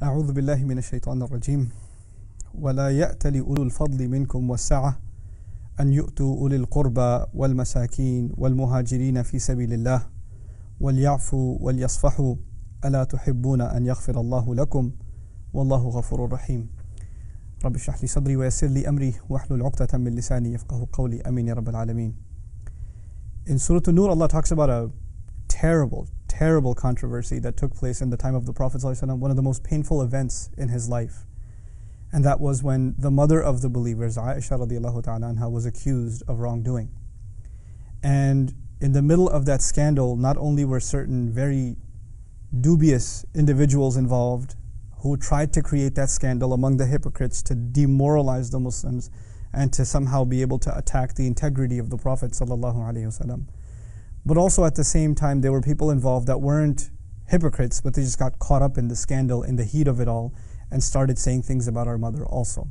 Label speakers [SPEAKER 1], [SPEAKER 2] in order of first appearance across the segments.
[SPEAKER 1] أعوذ بالله من الشيطان الرجيم ولا يأتل أولو الفضل منكم والسعة أن يؤتوا أولي القربى والمساكين والمهاجرين في سبيل الله وليعفوا وليصفحوا ألا تحبون أن يغفر الله لكم والله غفور رحيم رب اشرح لي صدري ويسر لي أمري واحلل عقدة من لساني يفقه قولي آمين يا رب العالمين. In Surah An-Nur, Allah talks about a terrible controversy that took place in the time of the Prophet ﷺ, one of the most painful events in his life. And that was when the mother of the believers, Aisha radiallahu ta'ala anha, was accused of wrongdoing. And in the middle of that scandal, not only were certain very dubious individuals involved who tried to create that scandal among the hypocrites to demoralize the Muslims and to somehow be able to attack the integrity of the Prophet ﷺ. But also at the same time, there were people involved that weren't hypocrites, but they just got caught up in the scandal, in the heat of it all, and started saying things about our mother also.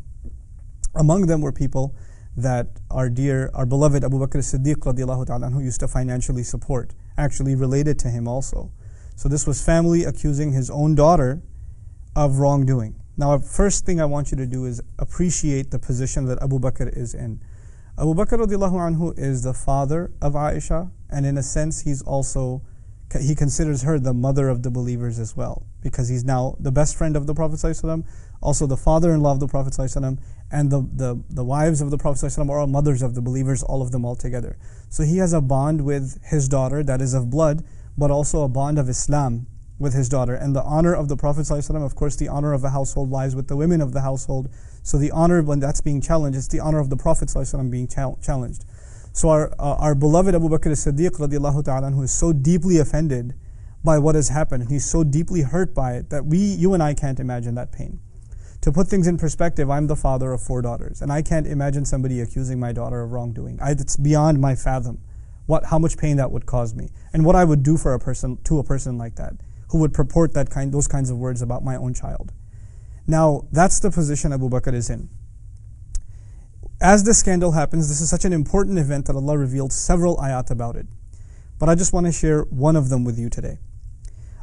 [SPEAKER 1] Among them were people that our beloved Abu Bakr as-Siddiq radiallahu ta'ala anhu used to financially support, actually related to him also. So this was family accusing his own daughter of wrongdoing. Now, first thing I want you to do is appreciate the position that Abu Bakr is in. Abu Bakr radiallahu anhu is the father of Aisha, and in a sense he considers her the mother of the believers as well, because he's now the best friend of the Prophet ﷺ, also the father-in-law of the Prophet ﷺ, and the wives of the Prophet ﷺ are all mothers of the believers, all of them all together. So he has a bond with his daughter that is of blood, but also a bond of Islam with his daughter. And the honor of the Prophet ﷺ, of course, the honor of a household lies with the women of the household. So the honor, when that's being challenged, it's the honor of the Prophet ﷺ being challenged. So our beloved Abu Bakr as-Siddiq radiallahu ta'ala, who is so deeply offended by what has happened, and he's so deeply hurt by it that you and I can't imagine that pain. To put things in perspective, I'm the father of 4 daughters, and I can't imagine somebody accusing my daughter of wrongdoing. It's beyond my fathom how much pain that would cause me, and what I would do to a person like that, who would purport those kinds of words about my own child. Now, that's the position Abu Bakr is in. As the scandal happens, this is such an important event that Allah revealed several ayat about it. But I just want to share one of them with you today.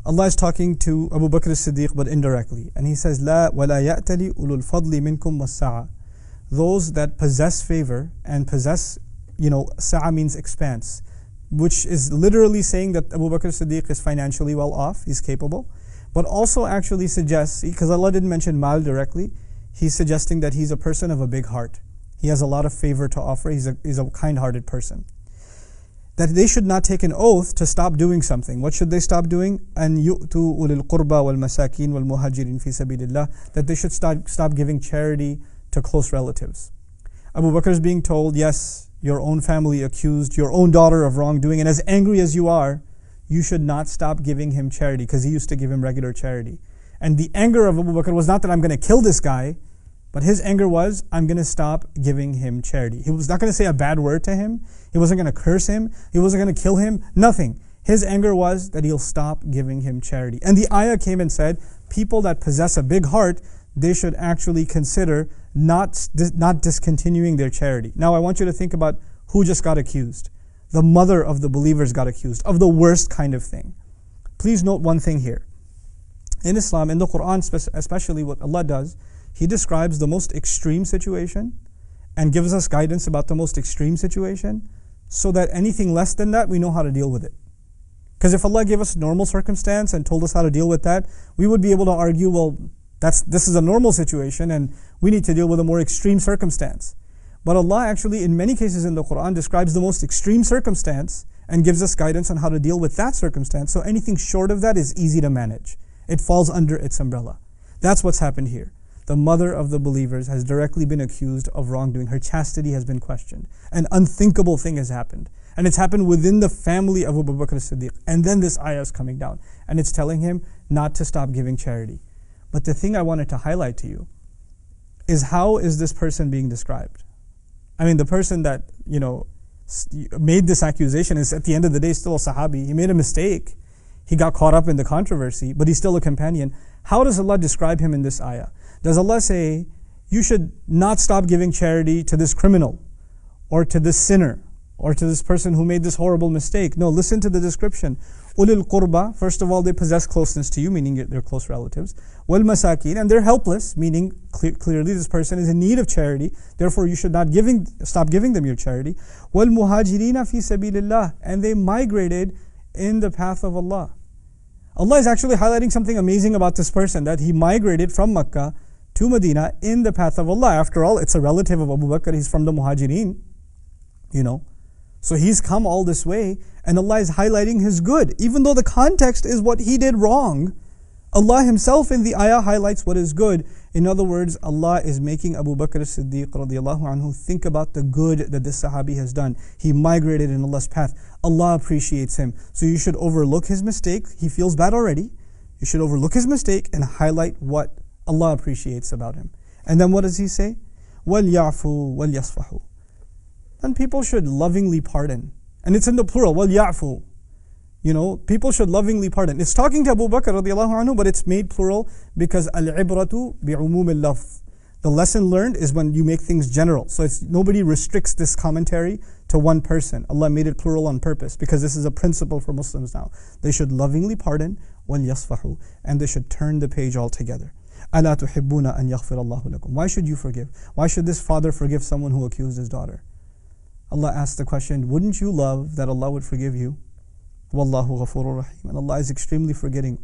[SPEAKER 1] Allah is talking to Abu Bakr as-Siddiq, but indirectly. And He says, "La وَلَا يَأْتَلِ أُولُو الْفَضْلِ مِنْكُمْ وَالسَّعَةِ." Those that possess favor and possess, sa'a means expanse, which is literally saying that Abu Bakr as-Siddiq is financially well off, he's capable, but also actually suggests, because Allah didn't mention mal directly, He's suggesting that he's a person of a big heart. He has a lot of favor to offer. He's a kind-hearted person. That they should not take an oath to stop doing something. What should they stop doing? أَنْ يُؤْتُوا أُولِي الْقُرْبَى وَالْمَسَاكِينَ وَالْمُهَاجِرِينَ فِي سَبِيلِ اللَّهِ. That they should stop giving charity to close relatives. Abu Bakr is being told, yes, your own family accused your own daughter of wrongdoing, and as angry as you are, you should not stop giving him charity, because he used to give him regular charity. And the anger of Abu Bakr was not that I'm going to kill this guy, but his anger was, I'm going to stop giving him charity. He was not going to say a bad word to him. He wasn't going to curse him. He wasn't going to kill him. Nothing. His anger was that he'll stop giving him charity. And the ayah came and said, people that possess a big heart, they should actually consider not discontinuing their charity. Now I want you to think about who just got accused. The mother of the believers got accused of the worst kind of thing. Please note one thing here. In Islam, in the Quran especially, what Allah does, He describes the most extreme situation and gives us guidance about the most extreme situation, so that anything less than that, we know how to deal with it. Because if Allah gave us normal circumstance and told us how to deal with that, we would be able to argue, well, this is a normal situation and we need to deal with a more extreme circumstance. But Allah actually, in many cases in the Quran, describes the most extreme circumstance and gives us guidance on how to deal with that circumstance. So anything short of that is easy to manage. It falls under its umbrella. That's what's happened here. The mother of the believers has directly been accused of wrongdoing. Her chastity has been questioned. An unthinkable thing has happened. And it's happened within the family of Abu Bakr as-Siddiq. And then this ayah is coming down. And it's telling him not to stop giving charity. But the thing I wanted to highlight to you is, how is this person being described? I mean, the person that, made this accusation is at the end of the day still a Sahabi. He made a mistake. He got caught up in the controversy, but he's still a companion. How does Allah describe him in this ayah? Does Allah say, you should not stop giving charity to this criminal, or to this sinner, or to this person who made this horrible mistake? No, listen to the description. ulil qurba, first of all, they possess closeness to you, meaning they're close relatives. Wal masakin, and they're helpless, meaning clearly this person is in need of charity. Therefore, you should not stop giving them your charity. Wal muhajirina fi sabilillah, and they migrated in the path of Allah. Allah is actually highlighting something amazing about this person, that he migrated from Makkah to Medina in the path of Allah. After all, it's a relative of Abu Bakr, he's from the Muhajirin, So he's come all this way, and Allah is highlighting his good. Even though the context is what he did wrong, Allah himself in the ayah highlights what is good. In other words, Allah is making Abu Bakr as-Siddiq radiallahu anhu think about the good that this Sahabi has done. He migrated in Allah's path. Allah appreciates him. So you should overlook his mistake. He feels bad already. You should overlook his mistake and highlight what Allah appreciates about him. And then what does he say? وَلْيَعْفُوا وَلْيَصْفَحُوا. Then people should lovingly pardon. And it's in the plural, وَلْيَعْفُوا. People should lovingly pardon. It's talking to Abu Bakr radiallahu anhu, but it's made plural because al-ibratu bi'umum al-lafz. The lesson learned is when you make things general. So nobody restricts this commentary to one person. Allah made it plural on purpose because this is a principle for Muslims now. They should lovingly pardon, وَلْيَصْفَحُوا, and they should turn the page altogether. أَلَا تُحِبُّونَ أَنْ يَغْفِرَ اللَّهُ لَكُمْ. Why should you forgive? Why should this father forgive someone who accused his daughter? Allah asked the question, wouldn't you love that Allah would forgive you? Wallahu ghafurur rahim. And Allah is extremely forgiving,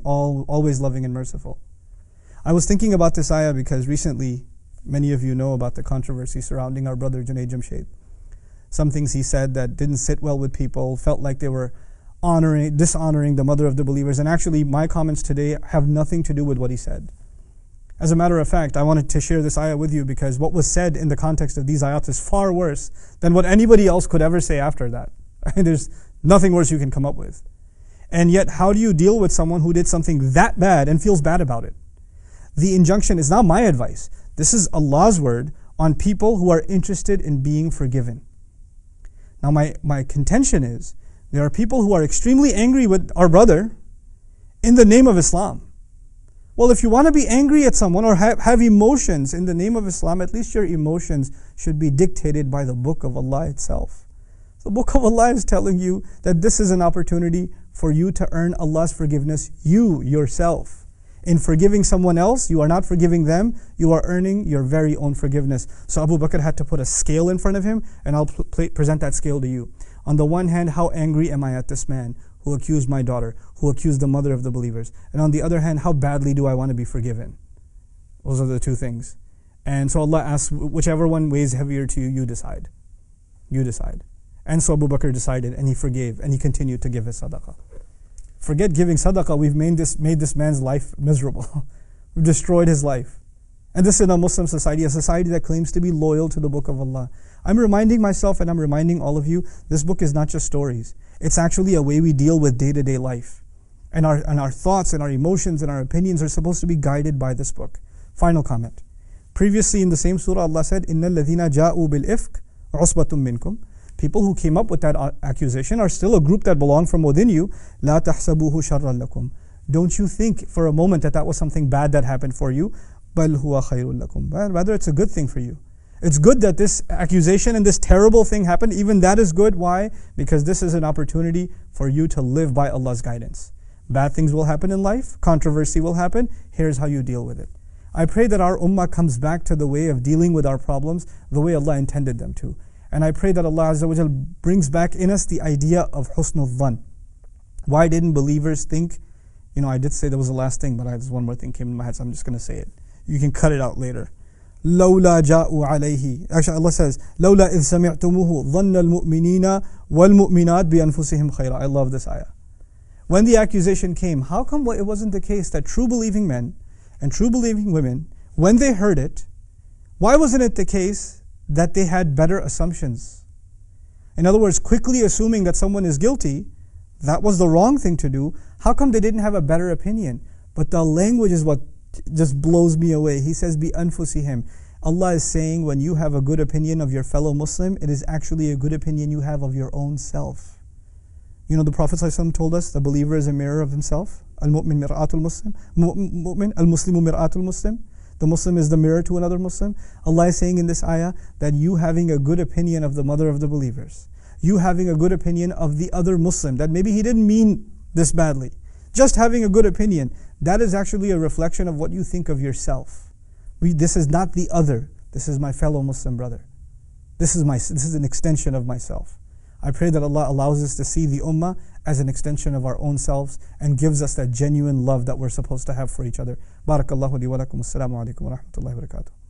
[SPEAKER 1] always loving and merciful. I was thinking about this ayah because recently, many of you know about the controversy surrounding our brother Junaid Jamshed. Some things he said that didn't sit well with people, felt like they were dishonoring the mother of the believers. And actually, my comments today have nothing to do with what he said. As a matter of fact, I wanted to share this ayah with you because what was said in the context of these ayats is far worse than what anybody else could ever say after that. There's nothing worse you can come up with. And yet, how do you deal with someone who did something that bad and feels bad about it? The injunction is not my advice. This is Allah's word on people who are interested in being forgiven. Now, my contention is, there are people who are extremely angry with our brother in the name of Islam. Well, if you want to be angry at someone or have emotions in the name of Islam, at least your emotions should be dictated by the book of Allah itself. The book of Allah is telling you that this is an opportunity for you to earn Allah's forgiveness, you yourself. In forgiving someone else, you are not forgiving them, you are earning your very own forgiveness. So Abu Bakr had to put a scale in front of him, and I'll present that scale to you. On the one hand, how angry am I at this man who accused my daughter, who accused the mother of the believers? And on the other hand, how badly do I want to be forgiven? Those are the two things. And so Allah asks, whichever one weighs heavier to you, you decide. You decide. And so Abu Bakr decided, and he forgave, and he continued to give his sadaqah. Forget giving sadaqah, we've made this man's life miserable. We've destroyed his life. And this is in a Muslim society, a society that claims to be loyal to the book of Allah. I'm reminding myself and I'm reminding all of you, this book is not just stories. It's actually a way we deal with day-to-day life. And our thoughts and our emotions and our opinions are supposed to be guided by this book. Final comment. Previously in the same surah, Allah said, إِنَّ الَّذِينَ جَاءُوا بِالْإِفْكِ عُصْبَةٌ مِّنْكُمْ. People who came up with that accusation are still a group that belong from within you. لَا تَحْسَبُوهُ شَرًّا لَكُمْ. Don't you think for a moment that was something bad that happened for you. بَلْ هُوَ خَيْرٌ لَكُمْ. Rather, it's a good thing for you. It's good that this accusation and this terrible thing happened. Even that is good. Why? Because this is an opportunity for you to live by Allah's guidance. Bad things will happen in life. Controversy will happen. Here's how you deal with it. I pray that our ummah comes back to the way of dealing with our problems the way Allah intended them to. And I pray that Allah Azza wa Jal brings back in us the idea of husnul dhan. Why didn't believers think, I did say that was the last thing, but there's one more thing came in my head, so I'm just going to say it. You can cut it out later. لولا جاءوا عليه. Actually, Allah says, لولا إذ سمعتموه ظن المؤمنين والمؤمنات بأنفسهم خيرا. I love this ayah. When the accusation came, how come it wasn't the case that true believing men and true believing women, when they heard it, why wasn't it the case that they had better assumptions? In other words, quickly assuming that someone is guilty, that was the wrong thing to do. How come they didn't have a better opinion? But the language is what just blows me away. He says, bi anfusihim. Allah is saying when you have a good opinion of your fellow Muslim, it is actually a good opinion you have of your own self. The Prophet ﷺ told us the believer is a mirror of himself. Al-mu'min mir'atul muslim. Al-muslimu mir'atul muslim. The Muslim is the mirror to another Muslim. Allah is saying in this ayah that you having a good opinion of the mother of the believers, you having a good opinion of the other Muslim, that maybe he didn't mean this badly. Just having a good opinion, that is actually a reflection of what you think of yourself. This is not the other. This is my fellow Muslim brother. This is an extension of myself. I pray that Allah allows us to see the ummah as an extension of our own selves and gives us that genuine love that we're supposed to have for each other. Barakallahu li wa lakum. Assalamu alaikum wa rahmatullahi wa barakatuh.